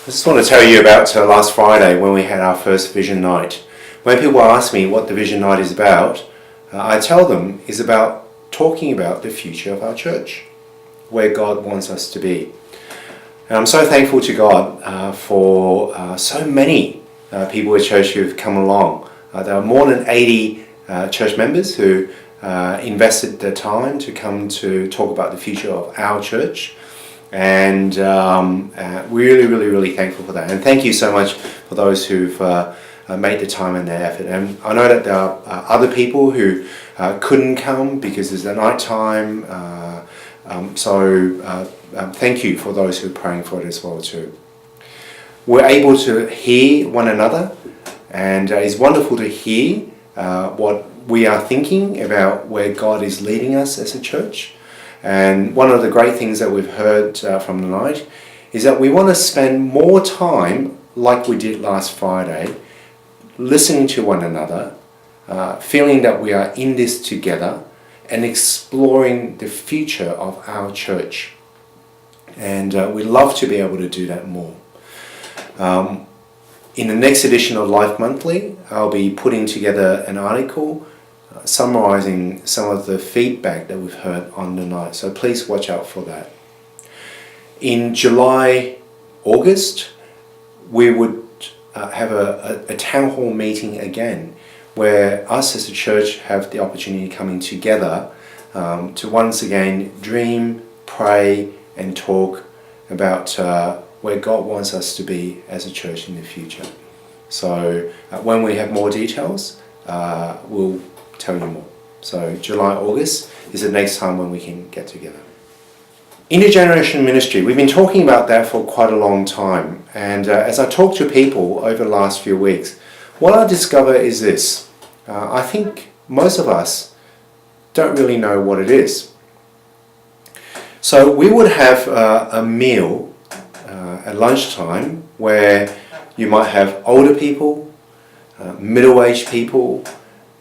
I just want to tell you about last Friday when we had our first Vision Night. When people ask me what the Vision Night is about, I tell them it's about talking about the future of our church, where God wants us to be. And I'm so thankful to God for so many people at church who've come along. There are more than 80 church members who invested their time to come to talk about the future of our church. And really thankful for that. And thank you so much for those who've made the time and their effort. And I know that there are other people who couldn't come because it's the night time. Thank you for those who are praying for it as well too. We're able to hear one another, and it's wonderful to hear what we are thinking about where God is leading us as a church. And one of the great things that we've heard from the night is that we want to spend more time, like we did last Friday, listening to one another, feeling that we are in this together, and exploring the future of our church. And we'd love to be able to do that more. In the next edition of Life Monthly, I'll be putting together an article summarising some of the feedback that we've heard on the night. So please watch out for that. In July, August, we would have a town hall meeting again, where us as a church have the opportunity coming together to once again dream, pray and talk about where God wants us to be as a church in the future. So when we have more details, we'll tell you more. So July, August is the next time when we can get together. Intergeneration ministry, we've been talking about that for quite a long time. And as I talk to people over the last few weeks, what I discover is this. I think most of us don't really know what it is. So we would have a meal at lunchtime where you might have older people, middle-aged people,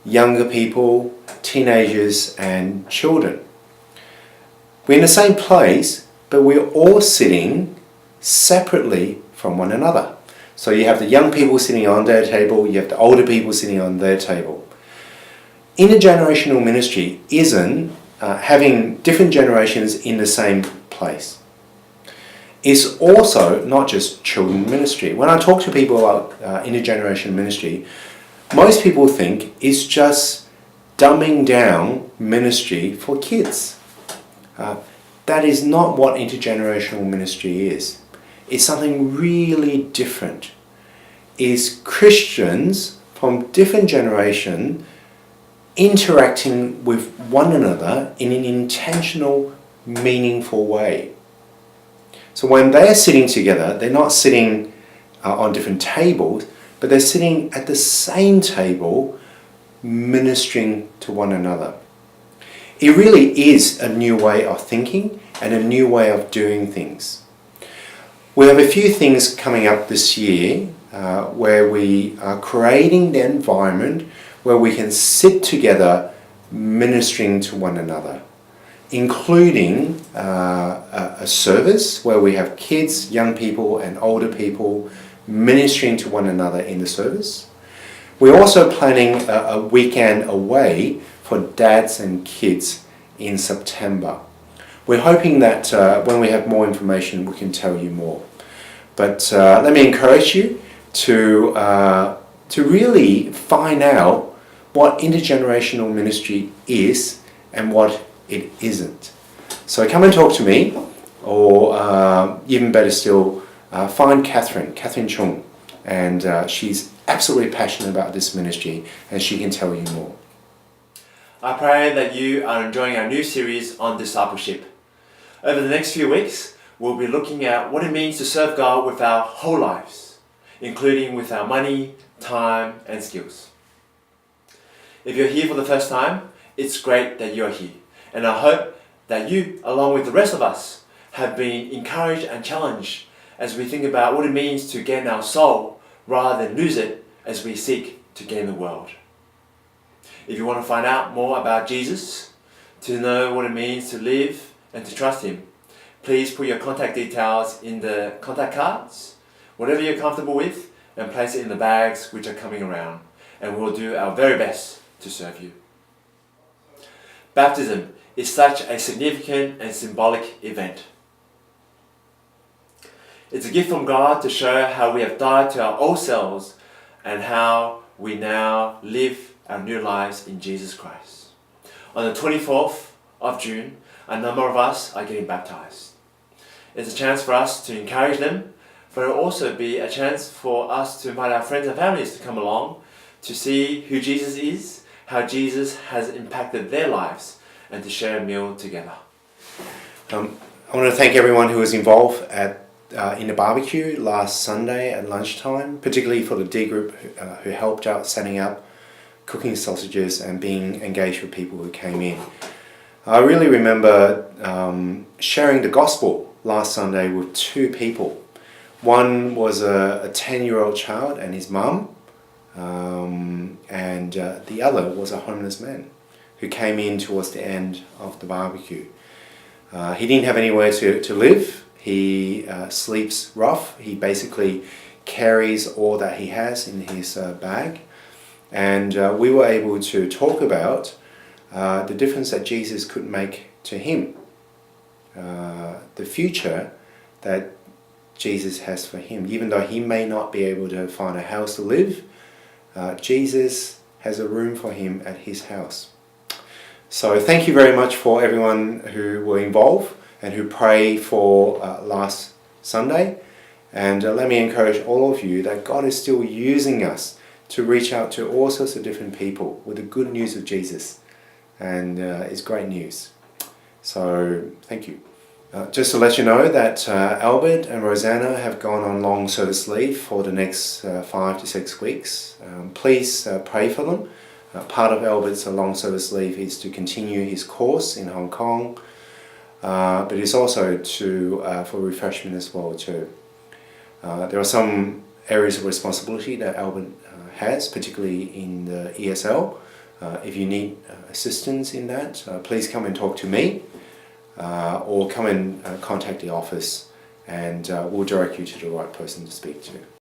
younger people, teenagers and children. We're in the same place, but we're all sitting separately from one another. So you have the young people sitting on their table, you have the older people sitting on their table. Intergenerational ministry isn't having different generations in the same place. It's also not just children ministry. When I talk to people about intergenerational ministry, most people think it's just dumbing down ministry for kids. That is not what intergenerational ministry is. It's something really different. It's Christians from different generations interacting with one another in an intentional, meaningful way. So when they're sitting together, they're not sitting on different tables, but they're sitting at the same table ministering to one another. It really is a new way of thinking and a new way of doing things. We have a few things coming up this year where we are creating the environment where we can sit together ministering to one another, including a service where we have kids, young people and older people ministering to one another in the service. We're also planning a weekend away for dads and kids in September. We're hoping that when we have more information we can tell you more. But let me encourage you to really find out what intergenerational ministry is and what it isn't. So come and talk to me, or even better still, find Catherine Chung, and she's absolutely passionate about this ministry and she can tell you more. I pray that you are enjoying our new series on discipleship. Over the next few weeks, we'll be looking at what it means to serve God with our whole lives, including with our money, time and skills. If you're here for the first time, it's great that you're here, and I hope that you, along with the rest of us, have been encouraged and challenged as we think about what it means to gain our soul rather than lose it as we seek to gain the world. If you want to find out more about Jesus, to know what it means to live and to trust Him, please put your contact details in the contact cards. whatever you're comfortable with, and place it in the bags which are coming around, and we'll do our very best to serve you. Baptism is such a significant and symbolic event. It's a gift from God to show how we have died to our old selves and how we now live our new lives in Jesus Christ. On the 24th of June, a number of us are getting baptized. It's a chance for us to encourage them, but it will also be a chance for us to invite our friends and families to come along to see who Jesus is, how Jesus has impacted their lives, and to share a meal together. I want to thank everyone who was involved in the barbecue last Sunday at lunchtime, particularly for the D group who helped out setting up, cooking sausages and being engaged with people who came in. I really remember sharing the gospel last Sunday with two people. One was a 10-year-old child and his mum, and the other was a homeless man who came in towards the end of the barbecue. He didn't have anywhere to live. He sleeps rough. He basically carries all that he has in his bag. And we were able to talk about the difference that Jesus could make to him, the future that Jesus has for him. Even though he may not be able to find a house to live, Jesus has a room for him at his house. So thank you very much for everyone who were involved and who prayed for last Sunday. And let me encourage all of you that God is still using us to reach out to all sorts of different people with the good news of Jesus. And it's great news. So thank you. Just to let you know that Albert and Rosanna have gone on long service leave for the next 5 to 6 weeks. Please pray for them. Part of Albert's long service leave is to continue his course in Hong Kong, but it's also for refreshment as well too. There are some areas of responsibility that Albert has, particularly in the ESL. If you need assistance in that, please come and talk to me, or come and contact the office, and we'll direct you to the right person to speak to.